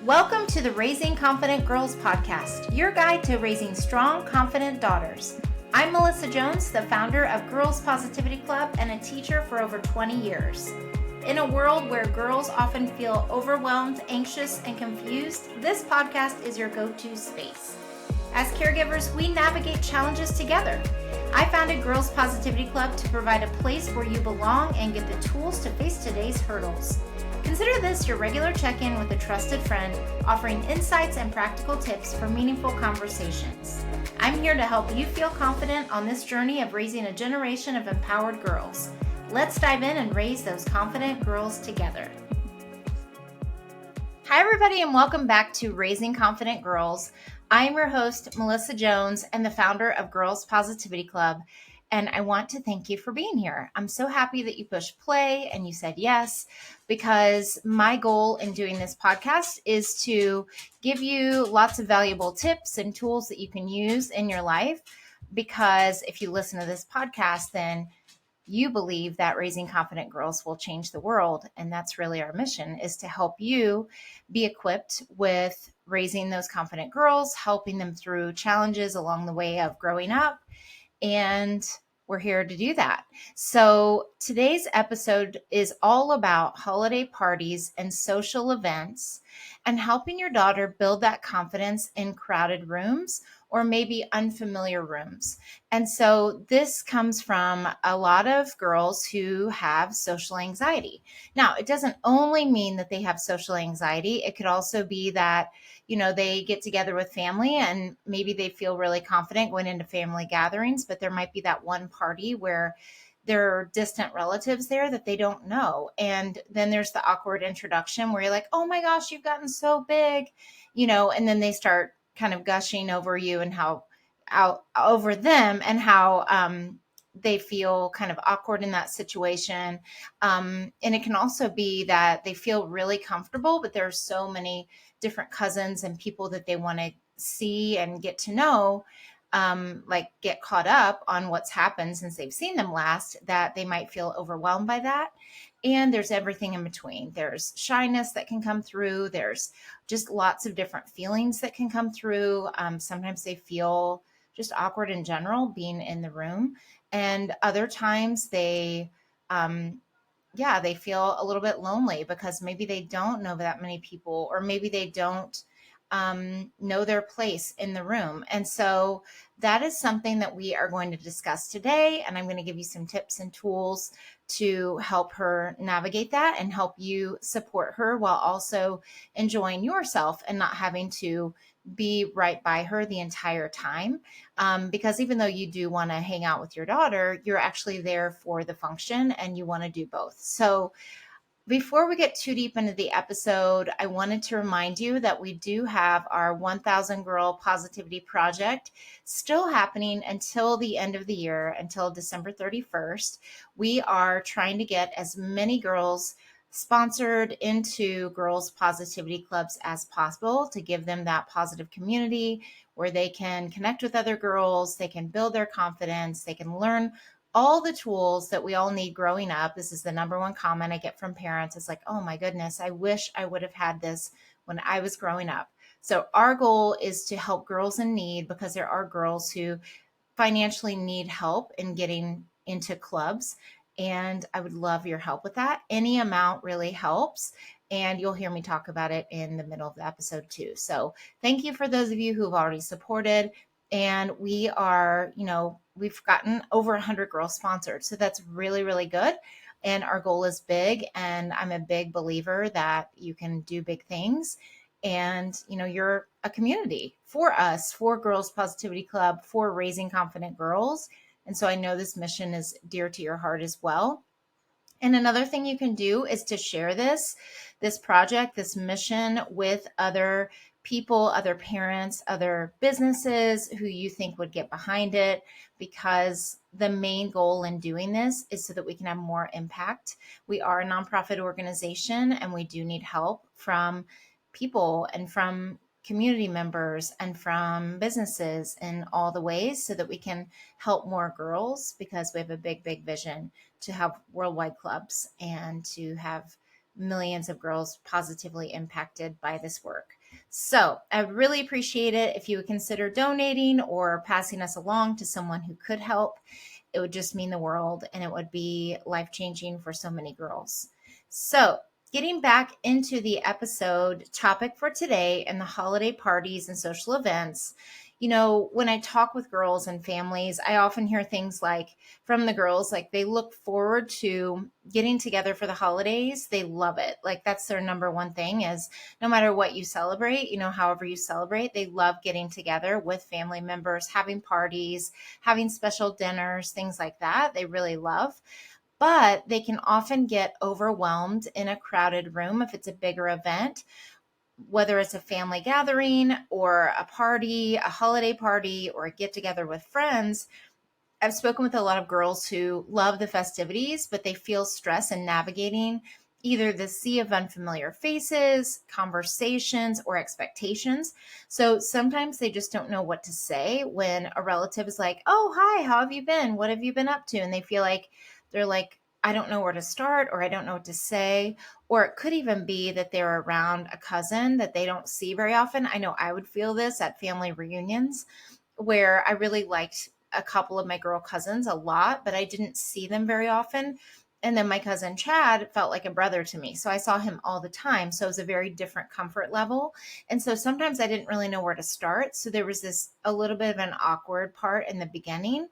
Welcome to the Raising Confident Girls podcast, your guide to raising strong, confident daughters. I'm Melissa Jones, the founder of Girls Positivity Club and a teacher for over 20 years. In a world where girls often feel overwhelmed, anxious, and confused, this podcast is your go-to space. As caregivers, we navigate challenges together. I founded Girls Positivity Club to provide a place where you belong and get the tools to face today's hurdles. Consider this your regular check-in with a trusted friend, offering insights and practical tips for meaningful conversations. I'm here to help you feel confident on this journey of raising a generation of empowered girls. Let's dive in and raise those confident girls together. Hi, everybody, and welcome back to Raising Confident Girls. I'm your host, Melissa Jones, and the founder of Girls Positivity Club. And I want to thank you for being here. I'm so happy that you pushed play and you said yes, because my goal in doing this podcast is to give you lots of valuable tips and tools that you can use in your life. Because if you listen to this podcast, then you believe that raising confident girls will change the world. And that's really our mission, is to help you be equipped with raising those confident girls, helping them through challenges along the way of growing up. And we're here to do that. So today's episode is all about holiday parties and social events and helping your daughter build that confidence in crowded rooms or maybe unfamiliar rooms. And so this comes from a lot of girls who have social anxiety. Now, it doesn't only mean that they have social anxiety. It could also be that they get together with family and maybe they feel really confident going into family gatherings, but there might be that one party where there are distant relatives there that they don't know. And then there's the awkward introduction where you're like, oh my gosh, you've gotten so big, and then they start kind of gushing over you and over them and how they feel kind of awkward in that situation. And it can also be that they feel really comfortable, but there are so many different cousins and people that they want to see and get to know, get caught up on what's happened since they've seen them last, that they might feel overwhelmed by that. And there's everything in between. There's shyness that can come through. There's just lots of different feelings that can come through. Sometimes they feel just awkward in general being in the room. And other times they feel a little bit lonely because maybe they don't know that many people, or maybe they don't know their place in the room. And so that is something that we are going to discuss today. And I'm going to give you some tips and tools to help her navigate that and help you support her while also enjoying yourself and not having to be right by her the entire time. Because even though you do want to hang out with your daughter, you're actually there for the function and you want to do both. So before we get too deep into the episode, I wanted to remind you that we do have our 1,000 Girl Positivity Project still happening until the end of the year, until December 31st. We are trying to get as many girls sponsored into Girls Positivity Clubs as possible to give them that positive community where they can connect with other girls, they can build their confidence, they can learn all the tools that we all need growing up. This is the number one comment I get from parents. It's like, oh my goodness, I wish I would have had this when I was growing up. So our goal is to help girls in need, because there are girls who financially need help in getting into clubs. And I would love your help with that. Any amount really helps. And you'll hear me talk about it in the middle of the episode too. So thank you for those of you who've already supported. And we are, we've gotten over 100 girls sponsored. So that's really, really good. And our goal is big. And I'm a big believer that you can do big things. And, you're a community for us, for Girls Positivity Club, for raising confident girls. And so I know this mission is dear to your heart as well. And another thing you can do is to share this project, this mission with other people, other parents, other businesses who you think would get behind it, because the main goal in doing this is so that we can have more impact. We are a nonprofit organization and we do need help from people and from community members and from businesses in all the ways so that we can help more girls, because we have a big, big vision to have worldwide clubs and to have millions of girls positively impacted by this work. So I really appreciate it if you would consider donating or passing us along to someone who could help. It would just mean the world, and it would be life-changing for so many girls. So getting back into the episode topic for today and the holiday parties and social events, when I talk with girls and families, I often hear things like from the girls, like they look forward to getting together for the holidays. They love it. Like that's their number one thing is no matter what you celebrate, however you celebrate, they love getting together with family members, having parties, having special dinners, things like that. They really love. But they can often get overwhelmed in a crowded room if it's a bigger event, whether it's a family gathering or a party, a holiday party, or a get together with friends. I've spoken with a lot of girls who love the festivities, but they feel stress in navigating either the sea of unfamiliar faces, conversations, or expectations. So sometimes they just don't know what to say when a relative is like, "Oh, hi, how have you been? What have you been up to?" And they feel like they're like, "I don't know where to start," or "I don't know what to say." Or it could even be that they're around a cousin that they don't see very often. I know I would feel this at family reunions where I really liked a couple of my girl cousins a lot, but I didn't see them very often. And then my cousin Chad felt like a brother to me. So I saw him all the time. So it was a very different comfort level. And so sometimes I didn't really know where to start. So there was a little bit of an awkward part in the beginning.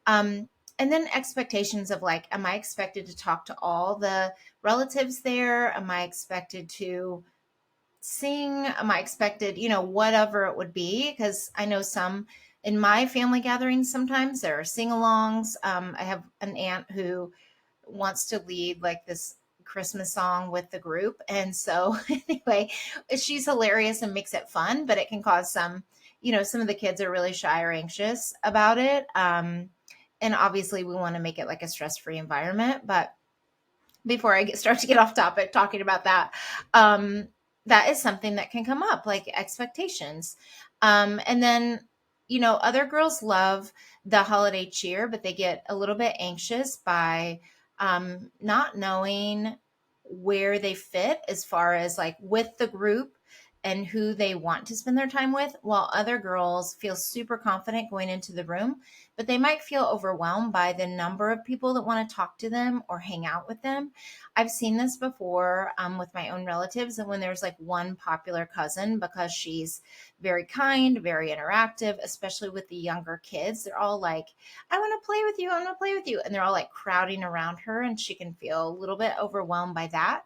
Um, and then expectations of like, am I expected to talk to all the relatives there? Am I expected to sing? Am I expected, whatever it would be? Because I know some in my family gatherings, sometimes there are sing alongs. I have an aunt who wants to lead like this Christmas song with the group. And so, anyway, she's hilarious and makes it fun, but it can cause some of the kids are really shy or anxious about it. And obviously, we want to make it like a stress free environment. But before I start to get off topic talking about that, that is something that can come up, like expectations. And then, other girls love the holiday cheer, but they get a little bit anxious by not knowing where they fit as far as like with the group and who they want to spend their time with, while other girls feel super confident going into the room, but they might feel overwhelmed by the number of people that want to talk to them or hang out with them. I've seen this before with my own relatives, and when there's like one popular cousin, because she's very kind, very interactive, especially with the younger kids, they're all like, "I want to play with you, I want to play with you," and they're all like crowding around her, and she can feel a little bit overwhelmed by that.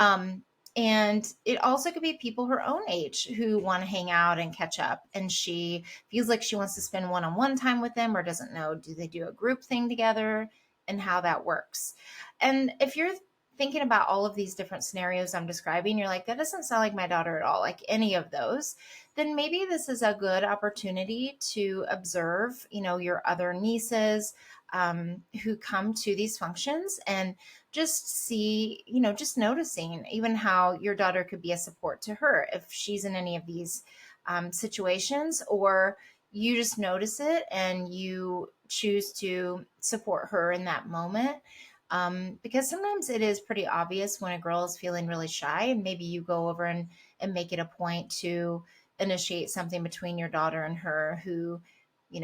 Um, and it also could be people her own age who want to hang out and catch up. And she feels like she wants to spend one on one time with them or doesn't know, do they do a group thing together and how that works. And if you're thinking about all of these different scenarios I'm describing, you're like, that doesn't sound like my daughter at all, like any of those, then maybe this is a good opportunity to observe, your other nieces who come to these functions and just see, just noticing even how your daughter could be a support to her if she's in any of these situations, or you just notice it and you choose to support her in that moment. Because sometimes it is pretty obvious when a girl is feeling really shy, and maybe you go over and make it a point to initiate something between your daughter and her who,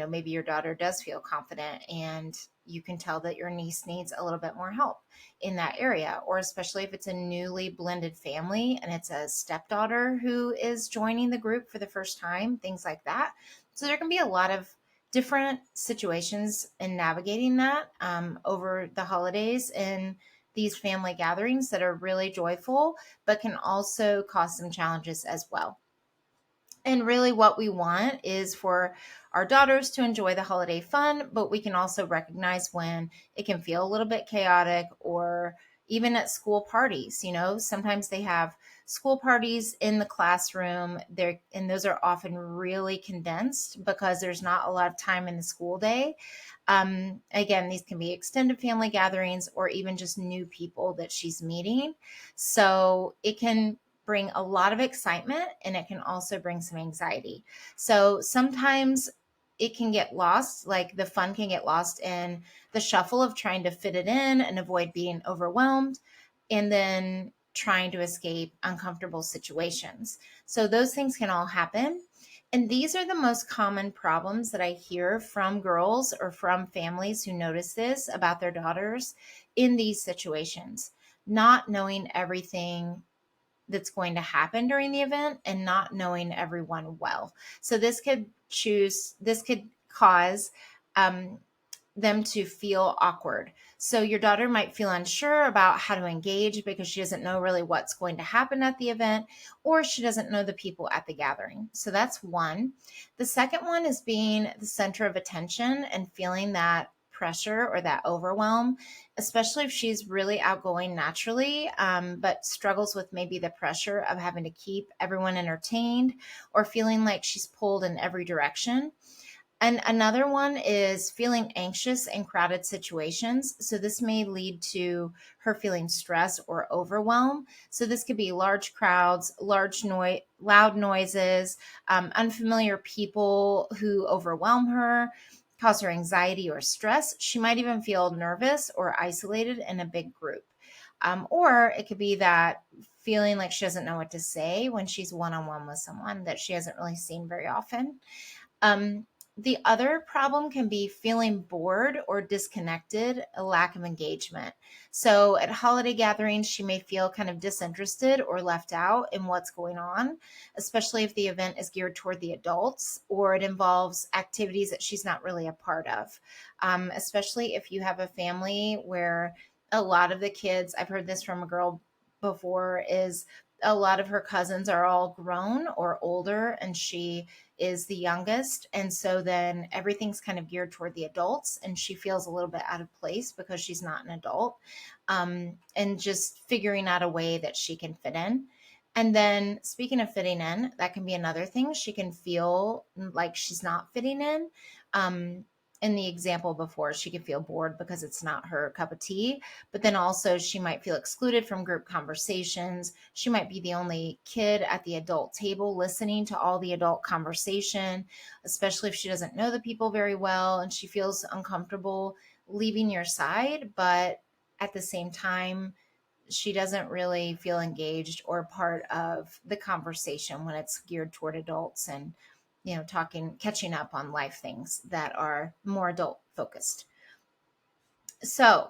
maybe your daughter does feel confident and you can tell that your niece needs a little bit more help in that area, or especially if it's a newly blended family and it's a stepdaughter who is joining the group for the first time, things like that. So there can be a lot of different situations in navigating that over the holidays and these family gatherings that are really joyful, but can also cause some challenges as well. And really, what we want is for our daughters to enjoy the holiday fun, but we can also recognize when it can feel a little bit chaotic, or even at school parties. Sometimes they have school parties in the classroom there, and those are often really condensed because there's not a lot of time in the school day. Again, these can be extended family gatherings or even just new people that she's meeting. So it can bring a lot of excitement, and it can also bring some anxiety. So sometimes it can get lost, like the fun can get lost in the shuffle of trying to fit it in and avoid being overwhelmed, and then trying to escape uncomfortable situations. So those things can all happen. And these are the most common problems that I hear from girls or from families who notice this about their daughters in these situations, not knowing everything that's going to happen during the event and not knowing everyone well. So this could cause um, them to feel awkward. So your daughter might feel unsure about how to engage because she doesn't know really what's going to happen at the event, or she doesn't know the people at the gathering. So that's one. The second one is being the center of attention and feeling that pressure or that overwhelm, especially if she's really outgoing naturally, but struggles with maybe the pressure of having to keep everyone entertained or feeling like she's pulled in every direction. And another one is feeling anxious in crowded situations. So this may lead to her feeling stress or overwhelm. So this could be large crowds, loud noises, unfamiliar people who overwhelm her, cause her anxiety or stress. She might even feel nervous or isolated in a big group. Or it could be that feeling like she doesn't know what to say when she's one-on-one with someone that she hasn't really seen very often. Um, the other problem can be feeling bored or disconnected, a lack of engagement. So at holiday gatherings, she may feel kind of disinterested or left out in what's going on, especially if the event is geared toward the adults or it involves activities that she's not really a part of. Especially if you have a family where a lot of the kids, I've heard this from a girl before, is a lot of her cousins are all grown or older and she is the youngest. And so then everything's kind of geared toward the adults and she feels a little bit out of place because she's not an adult, and just figuring out a way that she can fit in. And then speaking of fitting in, that can be another thing. She can feel like she's not fitting in. In the example before, she could feel bored because it's not her cup of tea, but then also she might feel excluded from group conversations. She might be the only kid at the adult table listening to all the adult conversation, especially if she doesn't know the people very well and she feels uncomfortable leaving your side, but at the same time, she doesn't really feel engaged or part of the conversation when it's geared toward adults and talking, catching up on life things that are more adult focused. So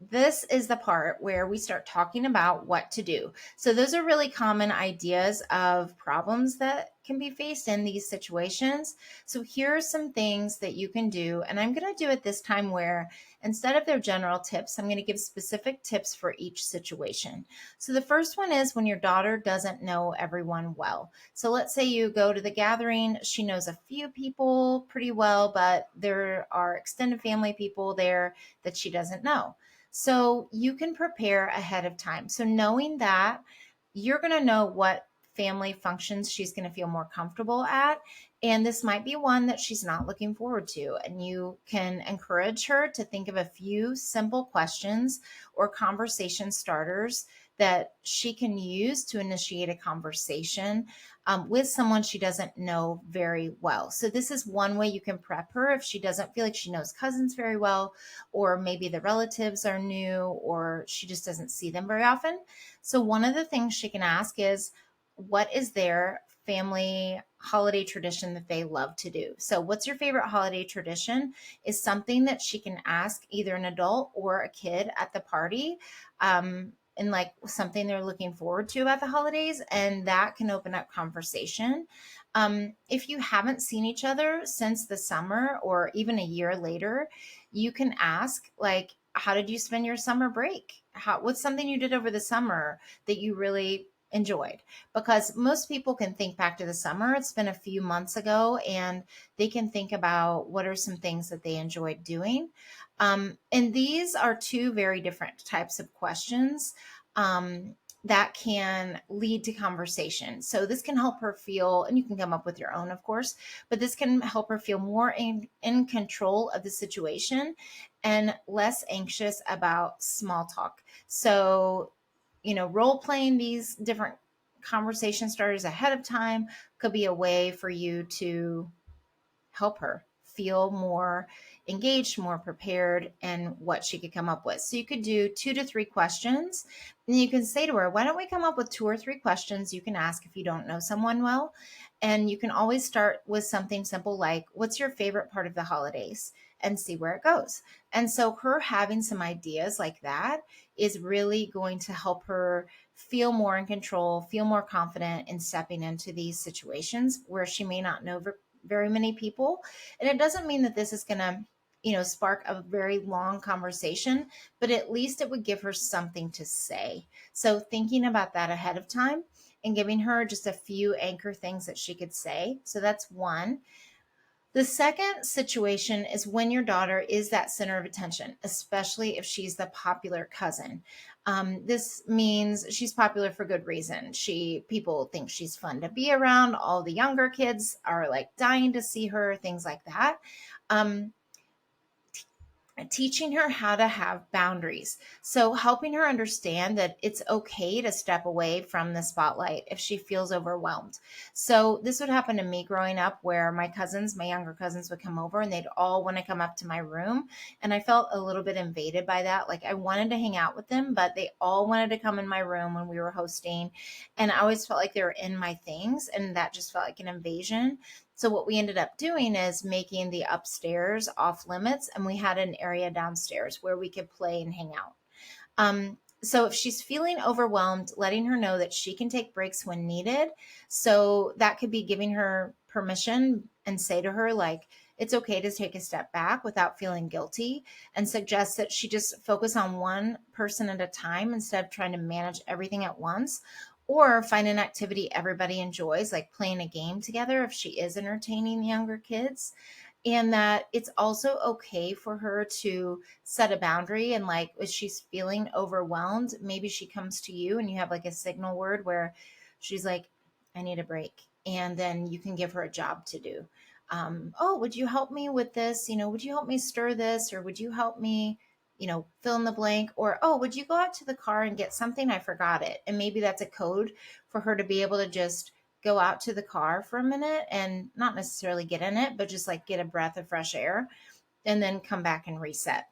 this is the part where we start talking about what to do. So those are really common ideas of problems that can be faced in these situations. So here are some things that you can do. And I'm going to do it this time where instead of their general tips, I'm going to give specific tips for each situation. So the first one is when your daughter doesn't know everyone well. So let's say you go to the gathering, she knows a few people pretty well, but there are extended family people there that she doesn't know. So you can prepare ahead of time. So knowing that you're going to know what family functions she's going to feel more comfortable at. And this might be one that she's not looking forward to. And you can encourage her to think of a few simple questions or conversation starters that she can use to initiate a conversation with someone she doesn't know very well. So this is one way you can prep her if she doesn't feel like she knows cousins very well, or maybe the relatives are new, or she just doesn't see them very often. So one of the things she can ask is, what is their family holiday tradition that they love to do? So what's your favorite holiday tradition is something that she can ask either an adult or a kid at the party. And like something they're looking forward to about the holidays, and that can open up conversation. If you haven't seen each other since the summer or even a year later, you can ask, like, how did you spend your summer break? What's something you did over the summer that you really enjoyed? Because most people can think back to the summer. It's been a few months ago, and they can think about what are some things that they enjoyed doing. And these are two very different types of questions that can lead to conversation. So this can help her feel, and you can come up with your own, of course, but this can help her feel more in control of the situation and less anxious about small talk. So, role playing these different conversation starters ahead of time could be a way for you to help her feel more engaged, more prepared, and what she could come up with. So you could do 2 to 3 questions, and you can say to her, why don't we come up with 2 or 3 questions you can ask if you don't know someone well? And you can always start with something simple like, what's your favorite part of the holidays? And see where it goes. And so her having some ideas like that is really going to help her feel more in control, feel more confident in stepping into these situations where she may not know very many people. And it doesn't mean that this is going to, spark a very long conversation, but at least it would give her something to say. So thinking about that ahead of time and giving her just a few anchor things that she could say. So that's one. The second situation is when your daughter is that center of attention, especially if she's the popular cousin. This means she's popular for good reason. People think she's fun to be around. All the younger kids are like dying to see her, things like that. Um, Teaching her how to have boundaries. So, helping her understand that it's okay to step away from the spotlight if she feels overwhelmed. So, this would happen to me growing up where my younger cousins would come over and they'd all want to come up to my room. And I felt a little bit invaded by that. Like, I wanted to hang out with them, but they all wanted to come in my room when we were hosting. And I always felt like they were in my things. And that just felt like an invasion. So what we ended up doing is making the upstairs off limits, and we had an area downstairs where we could play and hang out. So if she's feeling overwhelmed, letting her know that she can take breaks when needed. So that could be giving her permission and say to her, like, it's okay to take a step back without feeling guilty, and suggest that she just focus on one person at a time instead of trying to manage everything at once, or find an activity everybody enjoys, like playing a game together if she is entertaining the younger kids. And that it's also okay for her to set a boundary, and like if she's feeling overwhelmed, maybe she comes to you and you have like a signal word where she's like, I need a break, and then you can give her a job to do. Oh, would you help me with this? Would you help me stir this, or would you help me, fill in the blank? Or, oh, would you go out to the car and get something? I forgot it. And maybe that's a code for her to be able to just go out to the car for a minute and not necessarily get in it, but just like get a breath of fresh air and then come back and reset.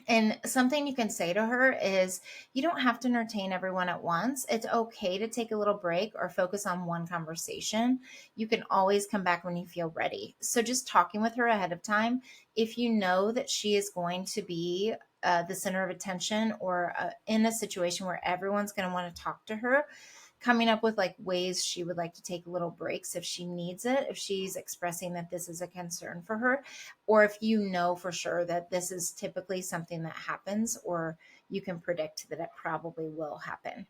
And something you can say to her is, you don't have to entertain everyone at once. It's okay to take a little break or focus on one conversation. You can always come back when you feel ready. So just talking with her ahead of time, if you know that she is going to be the center of attention, or in a situation where everyone's going to want to talk to her, coming up with like ways she would like to take little breaks if she needs it, if she's expressing that this is a concern for her, or if you know for sure that this is typically something that happens, or you can predict that it probably will happen.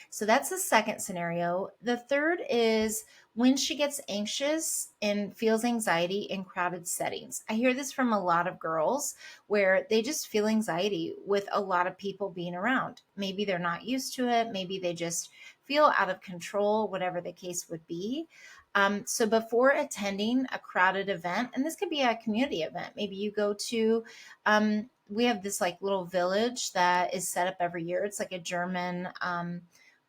So that's the second scenario. The third is when she gets anxious and feels anxiety in crowded settings. I hear this from a lot of girls where they just feel anxiety with a lot of people being around. Maybe they're not used to it. Maybe they just feel out of control, whatever the case would be. So before attending a crowded event, and this could be a community event, maybe you go to, we have this like little village that is set up every year. It's like a German,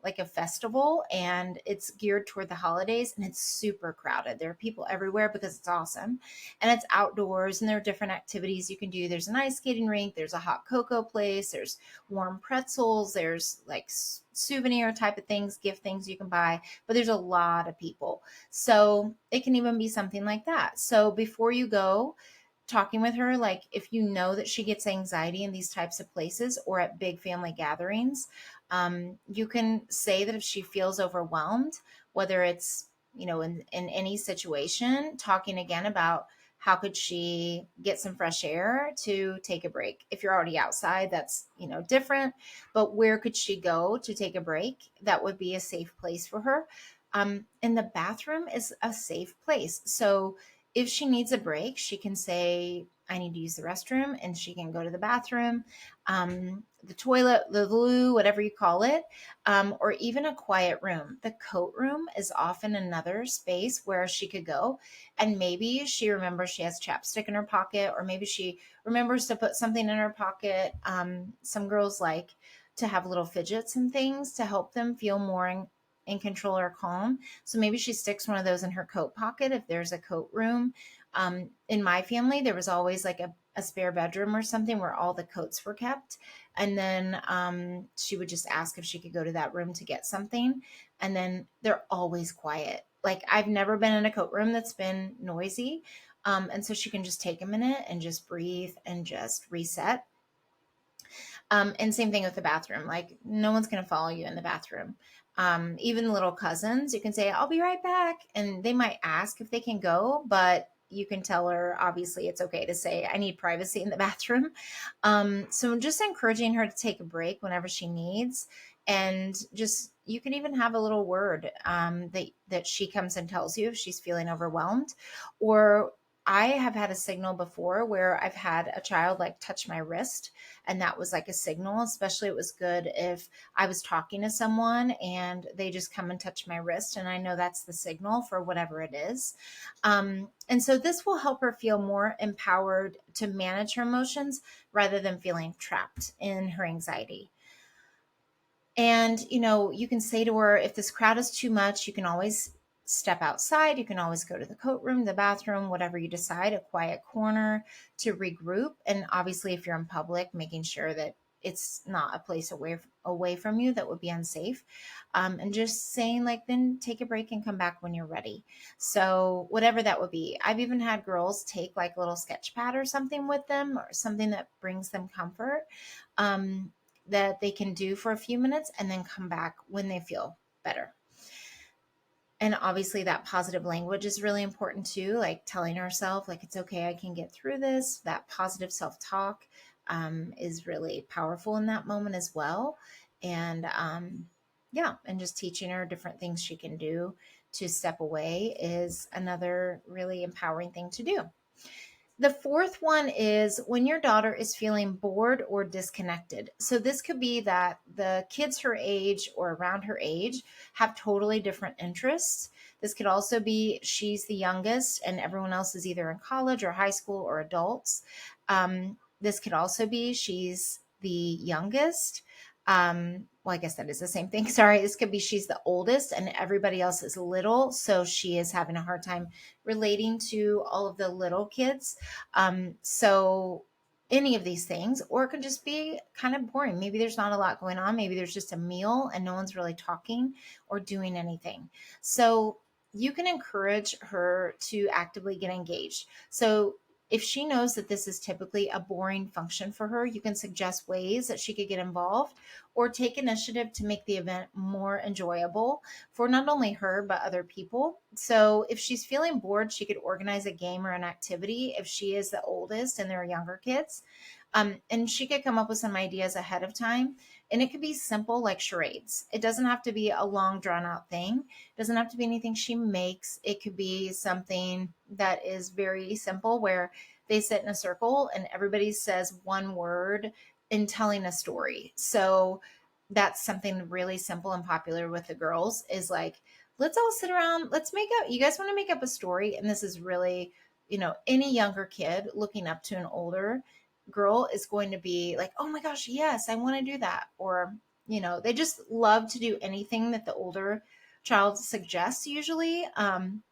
like a festival, and it's geared toward the holidays, and it's super crowded. There are people everywhere because it's awesome, and it's outdoors, and there are different activities you can do. There's an ice skating rink, there's a hot cocoa place, there's warm pretzels, there's like souvenir type of things, gift things you can buy, but there's a lot of people. So it can even be something like that. So before you go, talking with her, like if you know that she gets anxiety in these types of places or at big family gatherings, you can say that if she feels overwhelmed, whether it's, in any situation, talking again about how could she get some fresh air to take a break. If you're already outside, that's, different, but where could she go to take a break? That would be a safe place for her. And the bathroom is a safe place. So if she needs a break, she can say, I need to use the restroom, and she can go to the bathroom, the toilet, the loo, whatever you call it, or even a quiet room. The coat room is often another space where she could go, and maybe she remembers she has chapstick in her pocket, or maybe she remembers to put something in her pocket. Some girls like to have little fidgets and things to help them feel more in control or calm. So maybe she sticks one of those in her coat pocket if there's a coat room. In my family, there was always like a spare bedroom or something where all the coats were kept. And then she would just ask if she could go to that room to get something. And then they're always quiet. Like I've never been in a coat room that's been noisy. And so she can just take a minute and just breathe and just reset. And same thing with the bathroom. Like no one's going to follow you in the bathroom. Even little cousins, you can say, I'll be right back. And they might ask if they can go, but you can tell her, obviously, it's okay to say, I need privacy in the bathroom. So just encouraging her to take a break whenever she needs. And just, you can even have a little word that she comes and tells you if she's feeling overwhelmed. Or I have had a signal before where I've had a child like touch my wrist, and that was like a signal. Especially it was good if I was talking to someone and they just come and touch my wrist, and I know that's the signal for whatever it is. And so this will help her feel more empowered to manage her emotions rather than feeling trapped in her anxiety. And, you can say to her, if this crowd is too much, you can always step outside. You can always go to the coat room, the bathroom, whatever you decide, a quiet corner to regroup. And obviously, if you're in public, making sure that it's not a place away from you that would be unsafe. And just saying, like, then take a break and come back when you're ready. So, whatever that would be. I've even had girls take like a little sketch pad or something with them, or something that brings them comfort. That they can do for a few minutes and then come back when they feel better. And obviously that positive language is really important too, like telling herself like, it's okay, I can get through this. That positive self-talk is really powerful in that moment as well. And yeah, and just teaching her different things she can do to step away is another really empowering thing to do. The fourth one is when your daughter is feeling bored or disconnected. So this could be that the kids her age or around her age have totally different interests. This could also be she's the youngest and everyone else is either in college or high school or adults. This could also be she's the youngest. Well, I guess that is the same thing. Sorry. This could be she's the oldest and everybody else is little. So she is having a hard time relating to all of the little kids. So any of these things, or it could just be kind of boring. Maybe there's not a lot going on. Maybe there's just a meal and no one's really talking or doing anything. So you can encourage her to actively get engaged. So if she knows that this is typically a boring function for her, you can suggest ways that she could get involved or take initiative to make the event more enjoyable for not only her, but other people. So if she's feeling bored, she could organize a game or an activity if she is the oldest and there are younger kids. And she could come up with some ideas ahead of time. And it could be simple like charades. It doesn't have to be a long drawn out thing. It doesn't have to be anything she makes. It could be something that is very simple where they sit in a circle and everybody says one word in telling a story. So that's something really simple and popular with the girls is like, let's all sit around. Let's make up. You guys want to make up a story. And this is really, any younger kid looking up to an older girl is going to be like, oh my gosh, yes, I want to do that. Or, they just love to do anything that the older child suggests usually,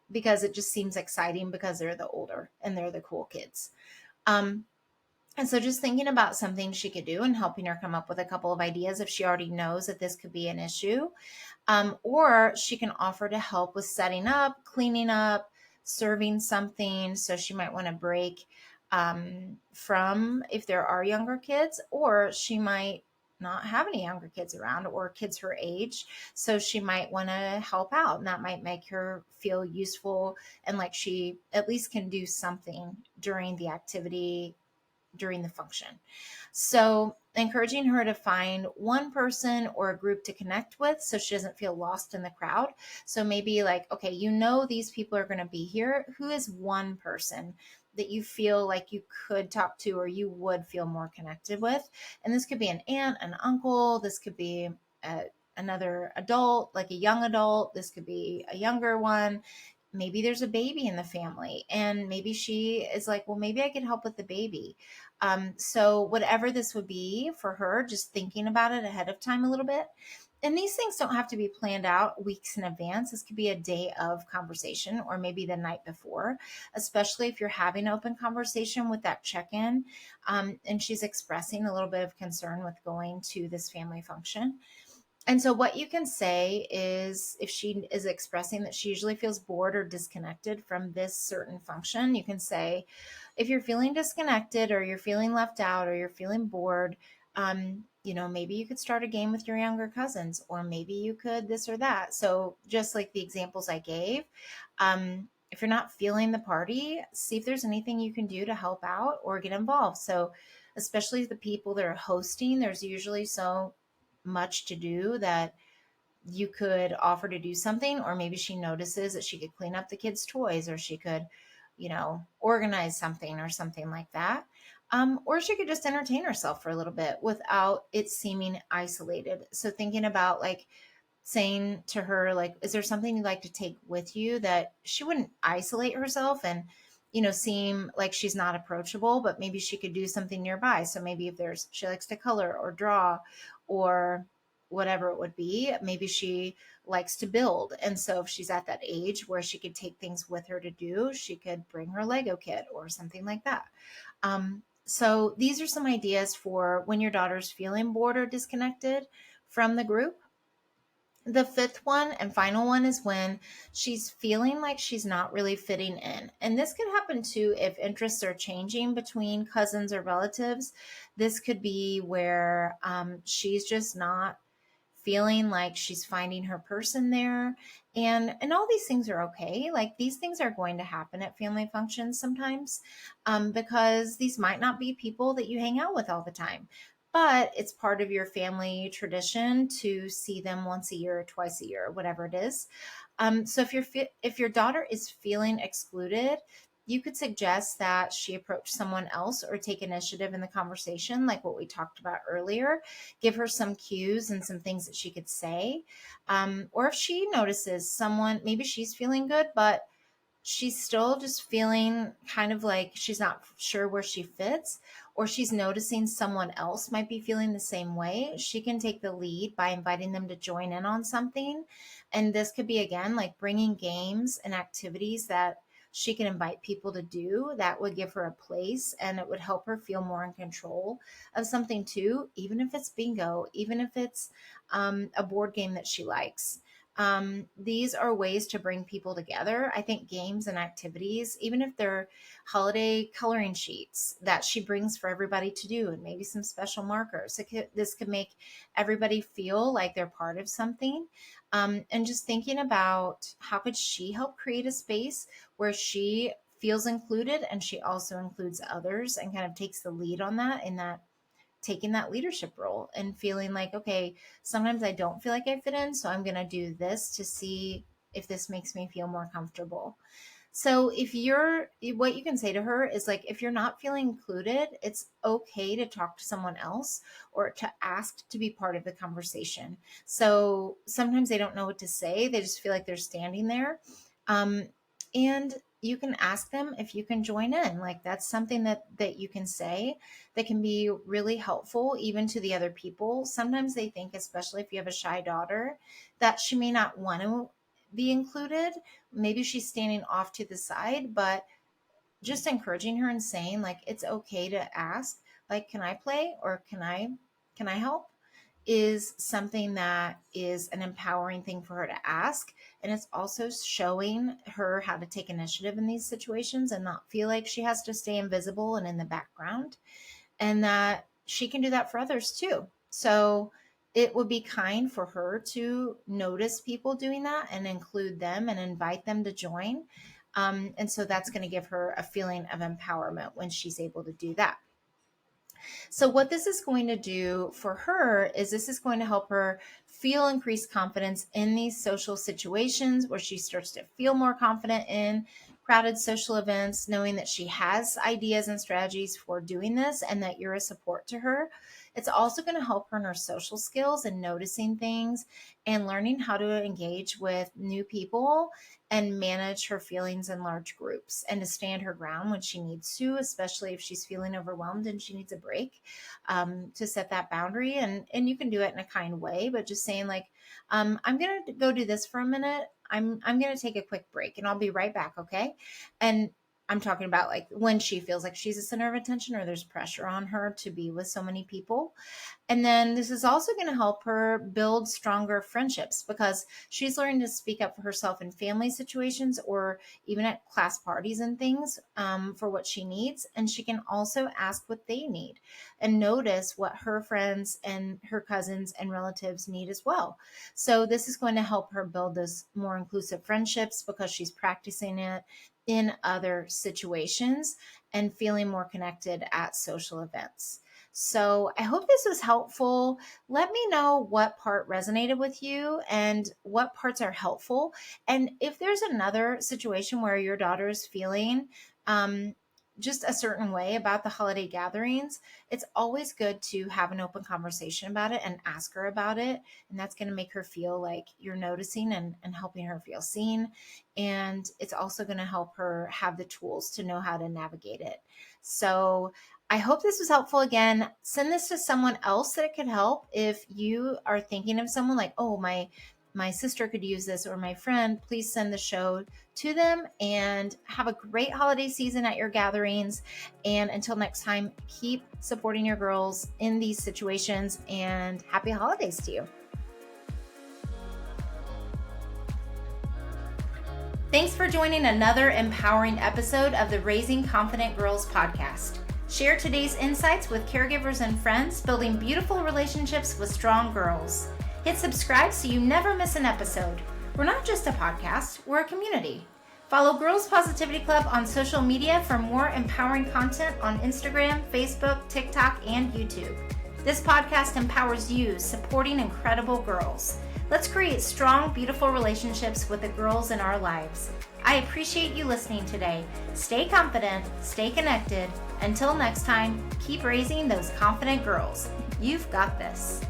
because it just seems exciting because they're the older and they're the cool kids. And so just thinking about something she could do and helping her come up with a couple of ideas if she already knows that this could be an issue. Or she can offer to help with setting up, cleaning up, serving something. So she might want to break from if there are younger kids, or she might not have any younger kids around or kids her age. So she might want to help out, and that might make her feel useful and like she at least can do something during the activity, during the function. So encouraging her to find one person or a group to connect with so she doesn't feel lost in the crowd. So maybe like, okay, these people are going to be here. Who is one person that you feel like you could talk to or you would feel more connected with? And this could be an aunt, an uncle. This could be another adult, like a young adult. This could be a younger one. Maybe there's a baby in the family and maybe she is like, well, maybe I can help with the baby. So whatever this would be for her, just thinking about it ahead of time a little bit. And these things don't have to be planned out weeks in advance. This could be a day of conversation or maybe the night before, especially if you're having open conversation with that check in. And she's expressing a little bit of concern with going to this family function. And so, what you can say is if she is expressing that she usually feels bored or disconnected from this certain function, you can say, if you're feeling disconnected or you're feeling left out or you're feeling bored, maybe you could start a game with your younger cousins, or maybe you could this or that. So, just like the examples I gave, if you're not feeling the party, see if there's anything you can do to help out or get involved. So, especially the people that are hosting, there's usually so much to do that you could offer to do something, or maybe she notices that she could clean up the kids' toys, or she could, organize something or something like that. Or she could just entertain herself for a little bit without it seeming isolated. So thinking about like saying to her, like, is there something you'd like to take with you, that she wouldn't isolate herself and seem like she's not approachable, but maybe she could do something nearby. So maybe if there's, she likes to color or draw or whatever it would be, maybe she likes to build. And so if she's at that age where she could take things with her to do, she could bring her Lego kit or something like that. So these are some ideas for when your daughter's feeling bored or disconnected from the group. The fifth one and final one is when she's feeling like she's not really fitting in. And this could happen too if interests are changing between cousins or relatives. This could be where she's just not feeling like she's finding her person there. And all these things are okay. Like these things are going to happen at family functions sometimes, because these might not be people that you hang out with all the time, but it's part of your family tradition to see them once a year or twice a year or whatever it is. So if your daughter is feeling excluded, you could suggest that she approach someone else or take initiative in the conversation, like what we talked about earlier. Give her some cues and some things that she could say. Or if she notices someone, maybe she's feeling good, but she's still just feeling kind of like she's not sure where she fits, or she's noticing someone else might be feeling the same way, she can take the lead by inviting them to join in on something. And this could be, again, like bringing games and activities that she can invite people to do that would give her a place, and it would help her feel more in control of something too, even if it's bingo, even if it's a board game that she likes. These are ways to bring people together. I think games and activities, even if they're holiday coloring sheets that she brings for everybody to do, and maybe some special markers, this could make everybody feel like they're part of something. And just thinking about how could she help create a space where she feels included and she also includes others and kind of takes the lead on that, in that taking that leadership role and feeling like, okay, sometimes I don't feel like I fit in, so I'm going to do this to see if this makes me feel more comfortable. So what you can say to her is like, if you're not feeling included, it's okay to talk to someone else or to ask to be part of the conversation. So sometimes they don't know what to say. They just feel like they're standing there. And you can ask them if you can join in. Like that's something that you can say that can be really helpful even to the other people. Sometimes they think, especially if you have a shy daughter, that she may not want to be included. Maybe she's standing off to the side, but just encouraging her and saying like it's okay to ask, like, can I play, or can I help, is something that is an empowering thing for her to ask. And it's also showing her how to take initiative in these situations and not feel like she has to stay invisible and in the background, and that she can do that for others too. So it would be kind for her to notice people doing that and include them and invite them to join. And so that's going to give her a feeling of empowerment when she's able to do that. So, what this is going to do for her is this is going to help her feel increased confidence in these social situations where she starts to feel more confident in crowded social events, knowing that she has ideas and strategies for doing this and that you're a support to her. It's also going to help her in her social skills and noticing things and learning how to engage with new people and manage her feelings in large groups and to stand her ground when she needs to, especially if she's feeling overwhelmed and she needs a break, to set that boundary. And you can do it in a kind way, but just saying like, I'm going to go do this for a minute. I'm going to take a quick break and I'll be right back. Okay. And I'm talking about like when she feels like she's a center of attention or there's pressure on her to be with so many people. And then this is also going to help her build stronger friendships because she's learning to speak up for herself in family situations or even at class parties and things, for what she needs. And she can also ask what they need and notice what her friends and her cousins and relatives need as well. So this is going to help her build those more inclusive friendships because she's practicing it in other situations and feeling more connected at social events. So I hope this was helpful. Let me know what part resonated with you and what parts are helpful. And if there's another situation where your daughter is feeling just a certain way about the holiday gatherings, it's always good to have an open conversation about it and ask her about it. And that's going to make her feel like you're noticing and helping her feel seen. And it's also going to help her have the tools to know how to navigate it. So I hope this was helpful. Again, send this to someone else that it could help. If you are thinking of someone like, oh, my sister could use this or my friend, please send the show to them and have a great holiday season at your gatherings. And until next time, keep supporting your girls in these situations and happy holidays to you. Thanks for joining another empowering episode of the Raising Confident Girls podcast. Share today's insights with caregivers and friends, building beautiful relationships with strong girls. Hit subscribe so you never miss an episode. We're not just a podcast, we're a community. Follow Girls Positivity Club on social media for more empowering content on Instagram, Facebook, TikTok, and YouTube. This podcast empowers you, supporting incredible girls. Let's create strong, beautiful relationships with the girls in our lives. I appreciate you listening today. Stay confident, stay connected. Until next time, keep raising those confident girls. You've got this.